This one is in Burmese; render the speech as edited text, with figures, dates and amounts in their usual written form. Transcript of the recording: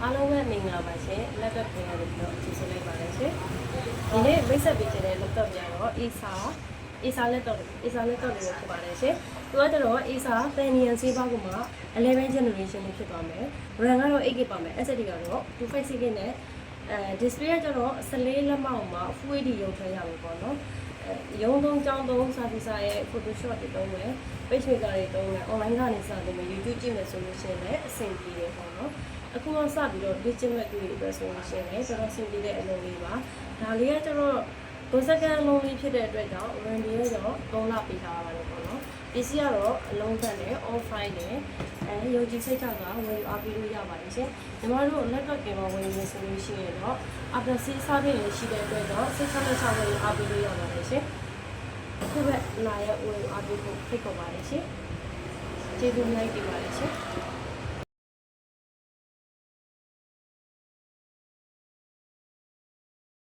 အားလုံးပဲမင်္ဂလာပါရှင်လက်တော့ပြင်ရတယ်ပြီးတော့ကျေးဇူးလိုက်ပါတယ်ရှင်ဒီနေ့မိတ်ဆက်ပေးခြင်းတဲ့လက်တော့ပြန်တော့ ASA လက်တော့လေးဖြစ်ပါတယ်ရှင်သူကတော့ ASA Penian ဆေးပါးကမှ11 generation လေးဖြစ်သွားမယ် RAM ကတော့ 8GB ပါမယ် SSD ကတော့ 256GB နဲ့ display ကတော့14လက်မောက်မှာ Full HD ရုပ်ထည့်ရမယ်ပေါ့နော်ရုံးသုံးကြောင်းသုံးစာပီစာရဲ့ Photoshop တွေသုံးမယ် Page Maker တွေသုံးမယ် online ကနေစတင်မယ် YouTube ကြည့်မယ်ဆိုလို့ရှိရင်လည်းအဆင်ပြေတယ်ပေါ့နော်အခုမှစပြီးတော့ digital တွေအတွက်ဆိုလို့ရှိရင်လည်းတော်တော်အဆင်ပြေတဲ့အလုပ်လေးပါဒါလေးကကျတော့ကိုစကန်လုံးလေးဖြစ်တဲ့အတွက်ကြောင့် warranty ရော3လပေးထားပါတယ်ပေါ့နော်ပစ္စည်းကတော့အလုံးသက်နဲ့ all file နဲ့ရုပ်ကြည့်စိတ်ချကဝယ်အားပေးလို့ရပါတယ်ရှင်ညီမတို့ laptop ကင်မဝယ်နေဆိုလို့ရှိရင်တော့ after sale service တွေရှိတဲ့အတွက်တော့စိတ်ချလက်ချဝယ်အားပေးလို့ရပါတယ်ရှင်အခုပဲလာရဝယ်အားပေးဖို့ဖိတ်ခေါ်ပါတယ်ရှင်ကျေးဇူးများတင်ပါတယ်ရှင်